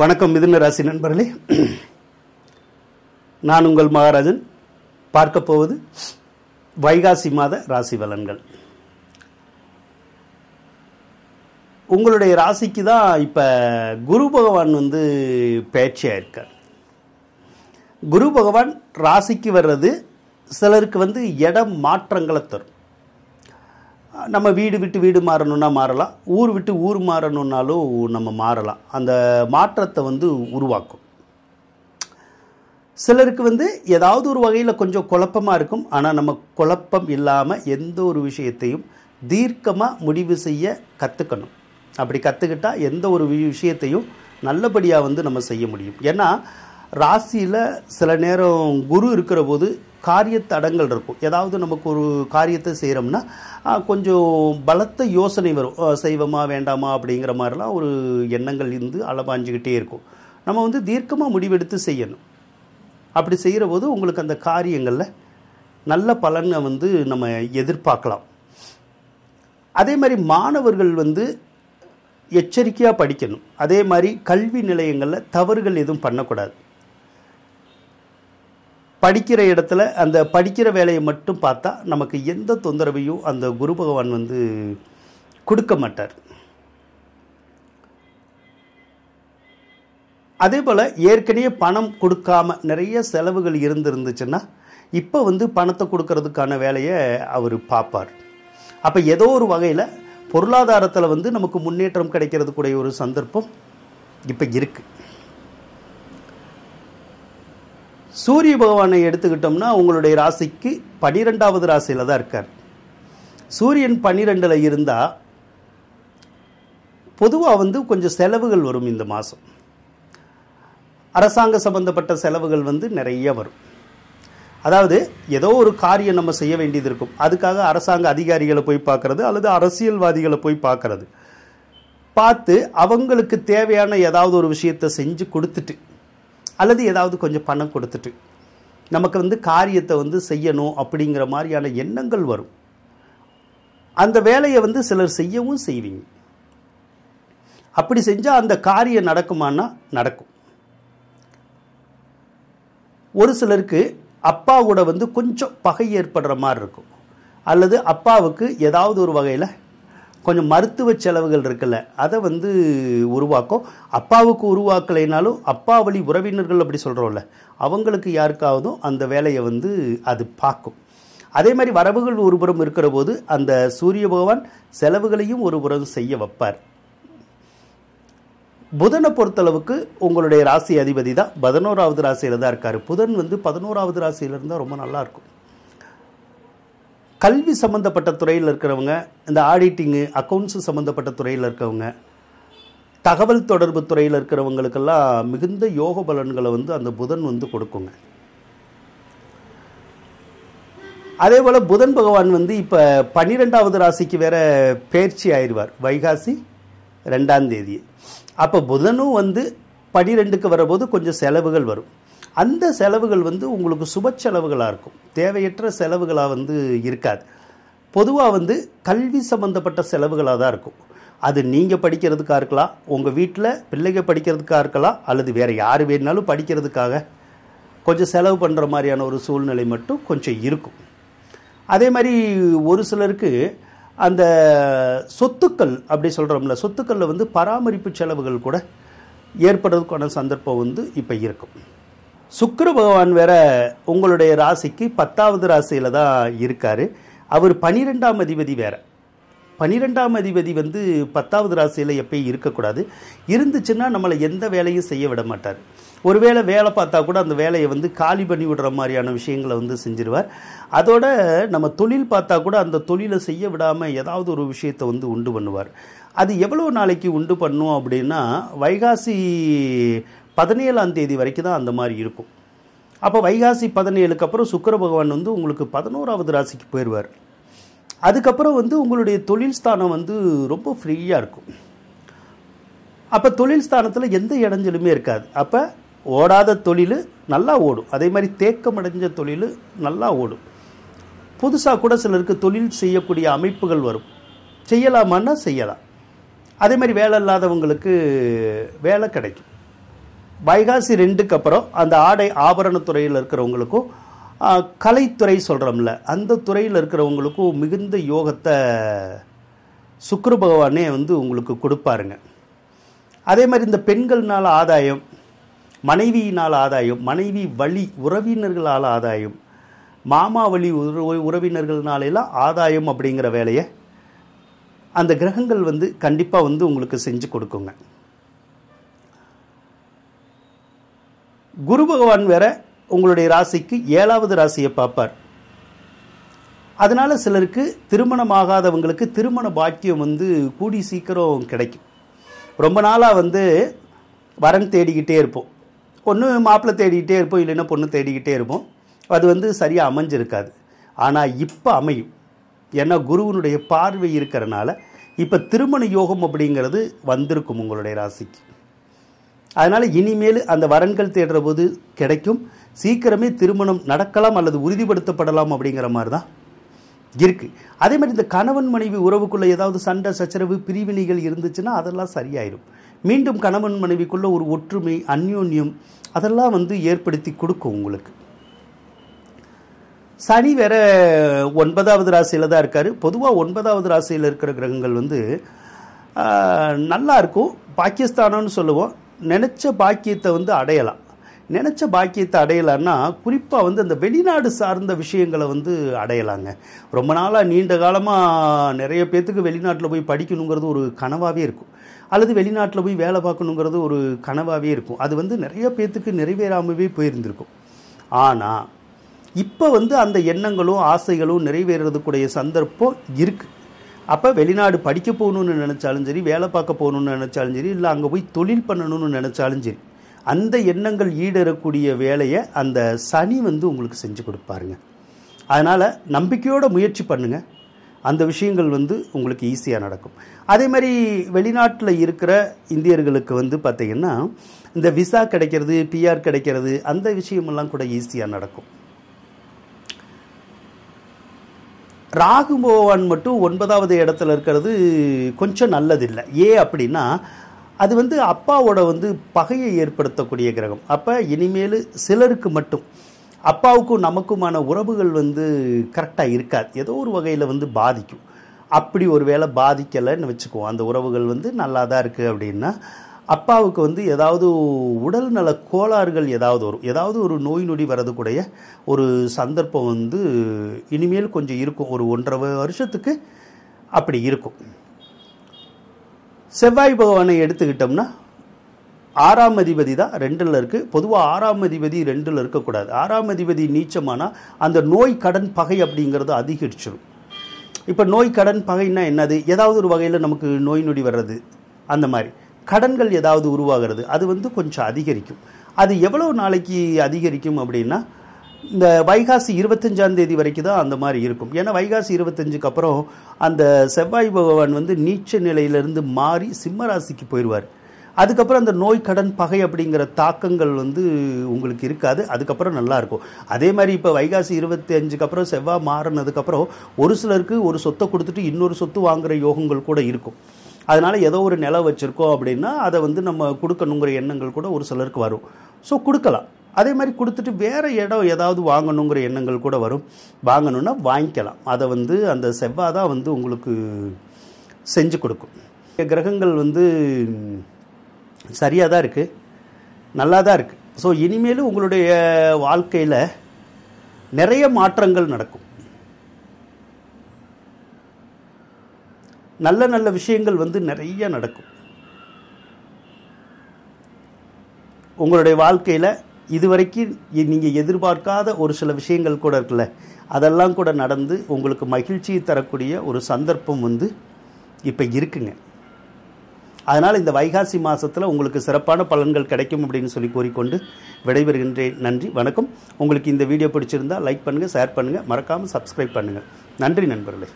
வணக்கம் மிதுன ராசி நண்பர்களே, நான் உங்கள் மகாராஜன். பார்க்க போவது வைகாசி மாத ராசி பலன்கள். உங்களுடைய ராசிக்கு தான் இப்போ குரு பகவான் பயிற்சியாக இருக்கார். குரு பகவான் ராசிக்கு வர்றது சிலருக்கு இடம் மாற்றங்களை தரும். நம்ம வீடு விட்டு வீடு மாறணும்னா மாறலாம், ஊர் விட்டு ஊர் மாறணுன்னாலும் நம்ம மாறலாம். அந்த மாற்றத்தை உருவாக்கும். சிலருக்கு ஏதாவது ஒரு வகையில் கொஞ்சம் குழப்பமாக இருக்கும். ஆனால் நம்ம குழப்பம் இல்லாமல் எந்த ஒரு விஷயத்தையும் தீர்க்கமாக முடிவு செய்ய கற்றுக்கணும். அப்படி கற்றுக்கிட்டால் எந்த ஒரு விஷயத்தையும் நல்லபடியாக நம்ம செய்ய முடியும். ஏன்னா ராசியில் சில நேரம் குரு இருக்கிற போது காரிய தடங்கள் இருக்கும். ஏதாவது நமக்கு ஒரு காரியத்தை செய்கிறோம்னா கொஞ்சம் பலத்த யோசனை வரும். செய்வோமா வேண்டாமா அப்படிங்கிற மாதிரிலாம் ஒரு எண்ணங்கள் அலபாஞ்சிக்கிட்டே இருக்கும். நம்ம தீர்க்கமாக முடிவெடுத்து செய்யணும். அப்படி செய்கிற போது உங்களுக்கு அந்த காரியங்களில் நல்ல பலனை நம்ம எதிர்பார்க்கலாம். அதே மாதிரி மாணவர்கள் எச்சரிக்கையாக படிக்கணும். அதே மாதிரி கல்வி நிலையங்களில் தவறுகள் எதுவும் பண்ணக்கூடாது. படிக்கிற இடத்துல அந்த படிக்கிற வேலையை மட்டும் பார்த்தா நமக்கு எந்த தொந்தரவையும் அந்த குரு பகவான் கொடுக்க மாட்டார். அதே போல் ஏற்கனவே பணம் கொடுக்காம நிறைய செலவுகள் இருந்துச்சுன்னா இப்போ பணத்தை கொடுக்கறதுக்கான வேலையை அவர் பார்ப்பார். அப்போ ஏதோ ஒரு வகையில் பொருளாதாரத்தில் நமக்கு முன்னேற்றம் கிடைக்கிறதுக்குடைய ஒரு சந்தர்ப்பம் இப்போ இருக்குது. சூரிய பகவானை எடுத்துக்கிட்டோம்னா உங்களுடைய ராசிக்கு 12வது ராசியில் தான் இருக்கார். சூரியன் 12ல் இருந்தால் பொதுவாக கொஞ்சம் செலவுகள் வரும். இந்த மாதம் அரசாங்க சம்பந்தப்பட்ட செலவுகள் நிறைய வரும். அதாவது ஏதோ ஒரு காரியம் நம்ம செய்ய வேண்டியது இருக்கும். அதுக்காக அரசாங்க அதிகாரிகளை போய் பார்க்கறது அல்லது அரசியல்வாதிகளை போய் பார்த்து அவங்களுக்கு தேவையான ஏதாவது ஒரு விஷயத்தை செஞ்சு கொடுத்துட்டு அல்லது ஏதாவது கொஞ்சம் பணம் கொடுத்துட்டு நமக்கு காரியத்தை செய்யணும் அப்படிங்கிற மாதிரியான எண்ணங்கள் வரும். அந்த வேலையை சிலர் செய்யவும் செய்வீங்க. அப்படி செஞ்சால் அந்த காரியம் நடக்குமானா நடக்கும். ஒரு சிலருக்கு அப்பா கூட கொஞ்சம் பகை ஏற்படுற மாதிரி இருக்கும். அல்லது அப்பாவுக்கு ஏதாவது ஒரு வகையில் கொஞ்சம் மருத்துவ செலவுகள் இருக்குல்ல, அதை உருவாக்கும். அப்பாவுக்கு உருவாக்கலைனாலும் அப்பா வழி உறவினர்கள் அப்படி சொல்கிறோம்ல, அவங்களுக்கு யாருக்காவதும் அந்த வேலையை அது பார்க்கும். அதே மாதிரி வரவுகள் ஒரு புறம் இருக்கிற போது அந்த சூரிய பகவான் செலவுகளையும் ஒரு புறம் செய்ய வைப்பார். புதனை பொறுத்தளவுக்கு உங்களுடைய ராசி அதிபதி தான் 11வது ராசியில் தான் இருக்கார். புதன் 11வது ராசியில் இருந்தால் ரொம்ப நல்லாயிருக்கும். கல்வி சம்மந்தப்பட்ட துறையில் இருக்கிறவங்க, இந்த ஆடிட்டிங்கு அக்கௌண்ட்ஸு சம்மந்தப்பட்ட துறையில் இருக்கிறவங்க, தகவல் தொடர்பு துறையில் இருக்கிறவங்களுக்கெல்லாம் மிகுந்த யோக பலன்களை அந்த புதன் கொடுக்குங்க. அதே போல் புதன் பகவான் இப்போ 12வது ராசிக்கு வேற பயிற்சி ஆயிடுவார் வைகாசி 2ஆம் தேதி. அப்போ புதனும் 12க்கு வரபோது கொஞ்சம் செலவுகள் வரும். அந்த செலவுகள் உங்களுக்கு சுப செலவுகளாக இருக்கும். தேவையற்ற செலவுகளாக இருக்காது. பொதுவாக கல்வி சம்பந்தப்பட்ட செலவுகளாக தான் இருக்கும். அது நீங்கள் படிக்கிறதுக்காக இருக்கலாம், உங்கள் வீட்டில் பிள்ளைகள் படிக்கிறதுக்காக இருக்கலாம், அல்லது வேறு யார் வேணுனாலும் படிக்கிறதுக்காக கொஞ்சம் செலவு பண்ணுற மாதிரியான ஒரு சூழ்நிலை மட்டும் கொஞ்சம் இருக்கும். அதே மாதிரி ஒரு சிலருக்கு அந்த சொத்துக்கள் அப்படி சொல்கிறோம்ல, சொத்துக்களில் பராமரிப்பு செலவுகள் கூட ஏற்படுறதுக்கான சந்தர்ப்பம் இப்போ இருக்கும். சுக்கிர பகவான் வேற உங்களுடைய ராசிக்கு 10வது ராசியில் தான் இருக்கார். அவர் 12ஆம் அதிபதி வேற. 12ஆம் அதிபதி 10வது ராசியில் எப்பயும் இருக்கக்கூடாது. இருந்துச்சுன்னா நம்மளை எந்த வேலையும் செய்ய விட மாட்டார். ஒருவேளை வேலை பார்த்தா கூட அந்த வேலையை காலி பண்ணி விடுற மாதிரியான விஷயங்களை செஞ்சிருவார். அதோட நம்ம தொழில் பார்த்தா கூட அந்த தொழிலை செய்ய விடாமல் ஏதாவது ஒரு விஷயத்தை உண்டு பண்ணுவார். அது எவ்வளோ நாளைக்கு உண்டு பண்ணும் அப்படின்னா வைகாசி 17ஆம் தேதி வரைக்கும் தான் அந்த மாதிரி இருக்கும். அப்போ வைகாசி 17க்கு அப்புறம் சுக்கிர பகவான் உங்களுக்கு 11வது ராசிக்கு போயிடுவார். அதுக்கப்புறம் உங்களுடைய தொழில் ஸ்தானம் ரொம்ப ஃப்ரீயாக இருக்கும். அப்போ தொழில் ஸ்தானத்தில் எந்த இடைஞ்சலுமே இருக்காது. அப்போ ஓடாத தொழில் நல்லா ஓடும். அதே மாதிரி தேக்கமடைஞ்ச தொழில் நல்லா ஓடும். புதுசாக கூட சிலருக்கு தொழில் செய்யக்கூடிய அமைப்புகள் வரும். செய்யலாமான்னா செய்யலாம். அதே மாதிரி வேலை இல்லாதவங்களுக்கு வேலை கிடைக்கும். வைகாசி 2க்கு அப்புறம் அந்த ஆடை ஆபரணத்துறையில் இருக்கிறவங்களுக்கும் கலைத்துறை சொல்கிறோம்ல, அந்த துறையில் இருக்கிறவங்களுக்கும் மிகுந்த யோகத்தை சுக்கிர பகவானே வந்து உங்களுக்கு கொடுப்பாருங்க. அதே மாதிரி இந்த பெண்கள்னால் ஆதாயம், மனைவியினால் ஆதாயம், மனைவி வழி உறவினர்களால் ஆதாயம், மாமா வழி உறவினர்களாலெல்லாம் ஆதாயம் அப்படிங்கிற வேலையை அந்த கிரகங்கள் வந்து கண்டிப்பாக வந்து உங்களுக்கு செஞ்சு கொடுக்குங்க. குரு பகவான் வேற உங்களுடைய ராசிக்கு 7வது ராசியை பார்ப்பார். அதனால சிலருக்கு திருமணமாகாதவங்களுக்கு திருமண பாக்கியம் வந்து கூடி சீக்கிரம் கிடைக்கும். ரொம்ப நாளாக வந்து வரன் தேடிக்கிட்டே இருப்போம், ஒன்று மாப்பிள்ளை தேடிக்கிட்டே இருப்போம், இல்லைன்னா பொண்ணு தேடிக்கிட்டே இருப்போம். அது வந்து சரியாக அமைஞ்சிருக்காது. ஆனால் இப்போ அமையும். ஏன்னா குருவினுடைய பார்வை இருக்கிறனால இப்போ திருமண யோகம் அப்படிங்கிறது வந்திருக்கும் உங்களுடைய ராசிக்கு. அதனால் இனிமேல் அந்த வரன்கள் தேடுற போது கிடைக்கும். சீக்கிரமே திருமணம் நடக்கலாம் அல்லது உறுதிப்படுத்தப்படலாம் அப்படிங்கிற மாதிரி தான் இருக்குது. அதே மாதிரி இந்த கணவன் மனைவி உறவுக்குள்ளே ஏதாவது சண்டை சச்சரவு பிரிவினைகள் இருந்துச்சுன்னா அதெல்லாம் சரியாயிடும். மீண்டும் கணவன் மனைவிக்குள்ளே ஒரு ஒற்றுமை அந்யோன்யம் அதெல்லாம் வந்து ஏற்படுத்தி கொடுக்கும் உங்களுக்கு. சனி வேற 9வது ராசியில் தான் இருக்கார். பொதுவாக 9வது ராசியில் இருக்கிற கிரகங்கள் வந்து நல்லா இருக்கும். பாக்கியஸ்தானம்னு சொல்லுவோம். நினச்ச பாக்கியத்தை வந்து அடையலாம். நினச்ச பாக்கியத்தை அடையலான்னா குறிப்பாக வந்து அந்த வெளிநாடு சார்ந்த விஷயங்களை வந்து அடையலாங்க. ரொம்ப நாளாக நீண்ட காலமாக நிறைய பேர்த்துக்கு வெளிநாட்டில் போய் படிக்கணுங்கிறது ஒரு கனவாகவே இருக்கும், அல்லது வெளிநாட்டில் போய் வேலை பார்க்கணுங்கிறது ஒரு கனவாகவே இருக்கும். அது வந்து நிறைய பேர்த்துக்கு நிறைவேறாமவே போயிருந்திருக்கும். ஆனால் இப்போ வந்து அந்த எண்ணங்களும் ஆசைகளும் நிறைவேறதுக்குடைய சந்தர்ப்பம் இருக்குது. அப்போ வெளிநாடு படிக்க போகணுன்னு நினச்சாலும் சரி, வேலை பார்க்க போகணுன்னு நினச்சாலும் சரி, இல்லை அங்கே போய் தொழில் பண்ணணும்னு நினச்சாலும் சரி, அந்த எண்ணங்கள் ஈடேறக்கூடிய வேலையை அந்த சனி வந்து உங்களுக்கு செஞ்சு கொடுப்பாருங்க. அதனால் நம்பிக்கையோட முயற்சி பண்ணுங்கள், அந்த விஷயங்கள் வந்து உங்களுக்கு ஈஸியாக நடக்கும். அதே மாதிரி வெளிநாட்டில் இருக்கிற இந்தியர்களுக்கு வந்து பார்த்திங்கன்னா இந்த விசா கிடைக்கிறது, பிஆர் கிடைக்கிறது, அந்த விஷயமெல்லாம் கூட ஈஸியாக நடக்கும். ராகு பகவான் மட்டும் 9வது இடத்துல இருக்கிறது கொஞ்சம் நல்லதில்லை. ஏன் அப்படின்னா அது வந்து அப்பாவோட வந்து பகையை ஏற்படுத்தக்கூடிய கிரகம். அப்போ இனிமேல் சிலருக்கு மட்டும் அப்பாவுக்கும் நமக்குமான உறவுகள் வந்து கரெக்டாக இருக்காது, ஏதோ ஒரு வகையில் வந்து பாதிக்கும். அப்படி ஒரு வேளை பாதிக்கலைன்னு வச்சுக்குவோம், அந்த உறவுகள் வந்து நல்லா தான் இருக்குது அப்படின்னா அப்பாவுக்கு வந்து ஏதாவது உடல் நல கோளாறுகள் ஏதாவது வரும், ஏதாவது ஒரு நோய் நொடி வரதுக்குடைய ஒரு சந்தர்ப்பம் வந்து இனிமேல் கொஞ்சம் இருக்கும். ஒரு 1.5 வருஷத்துக்கு அப்படி இருக்கும். செவ்வாய் பகவானை எடுத்துக்கிட்டோம்னா 6ஆம் அதிபதி தான் 2ல் இருக்குது. பொதுவாக 6ஆம் அதிபதி 2ல் இருக்கக்கூடாது. 6ஆம் அதிபதி நீச்சமானால் அந்த நோய் கடன் பகை அப்படிங்கிறது அதிகரிச்சிடும். இப்போ நோய் கடன் பகைன்னா என்னது, ஏதாவது ஒரு வகையில் நமக்கு நோய் நொடி வர்றது, அந்த மாதிரி கடன்கள் ஏதாவது உருவாகிறது, அது வந்து கொஞ்சம் அதிகரிக்கும். அது எவ்வளோ நாளைக்கு அதிகரிக்கும் அப்படின்னா இந்த வைகாசி 25ஆம் தேதி வரைக்கும் தான் அந்த மாதிரி இருக்கும். ஏன்னா வைகாசி 25க்கு அப்புறம் அந்த செவ்வாய் பகவான் வந்து நீச்ச நிலையிலிருந்து மாறி சிம்ம ராசிக்கு போயிடுவார். அதுக்கப்புறம் அந்த நோய் கடன் பகை அப்படிங்கிற தாக்கங்கள் வந்து உங்களுக்கு இருக்காது. அதுக்கப்புறம் நல்லாயிருக்கும். அதே மாதிரி இப்போ வைகாசி 25க்கு அப்புறம் செவ்வாய் மாறினதுக்கப்புறம் ஒரு சிலருக்கு ஒரு சொத்தை கொடுத்துட்டு இன்னொரு சொத்து வாங்குகிற யோகங்கள் கூட இருக்கும். அதனால் ஏதோ ஒரு நிலம் வச்சுருக்கோம் அப்படின்னா அதை வந்து நம்ம கொடுக்கணுங்கிற எண்ணங்கள் கூட ஒரு சிலருக்கு வரும். ஸோ கொடுக்கலாம். அதே மாதிரி கொடுத்துட்டு வேறு இடம் ஏதாவது வாங்கணுங்கிற எண்ணங்கள் கூட வரும். வாங்கணுன்னா வாங்கிக்கலாம். அதை வந்து அந்த செவ்வாய் தான் வந்து உங்களுக்கு செஞ்சு கொடுக்கும். கிரகங்கள் வந்து சரியாக தான் இருக்குது, நல்லா தான் இருக்குது. ஸோ இனிமேலும் உங்களுடைய வாழ்க்கையில் நிறைய மாற்றங்கள் நடக்கும். நல்ல நல்ல விஷயங்கள் வந்து நிறைய நடக்கும். உங்களுடைய வாழ்க்கையில் இதுவரைக்கும் நீங்கள் எதிர்பார்க்காத ஒரு சில விஷயங்கள் கூட இருக்குல்ல, அதெல்லாம் கூட நடந்து உங்களுக்கு மகிழ்ச்சியை தரக்கூடிய ஒரு சந்தர்ப்பம் வந்து இப்போ இருக்குங்க. அதனால் இந்த வைகாசி மாதத்தில் உங்களுக்கு சிறப்பான பலன்கள் கிடைக்கும் அப்படின்னு சொல்லி கூறிக்கொண்டு விடைபெறுகின்றேன். நன்றி, வணக்கம். உங்களுக்கு இந்த வீடியோ பிடிச்சிருந்தால் லைக் பண்ணுங்கள், ஷேர் பண்ணுங்கள், மறக்காமல் சப்ஸ்கிரைப் பண்ணுங்கள். நன்றி நண்பர்களே.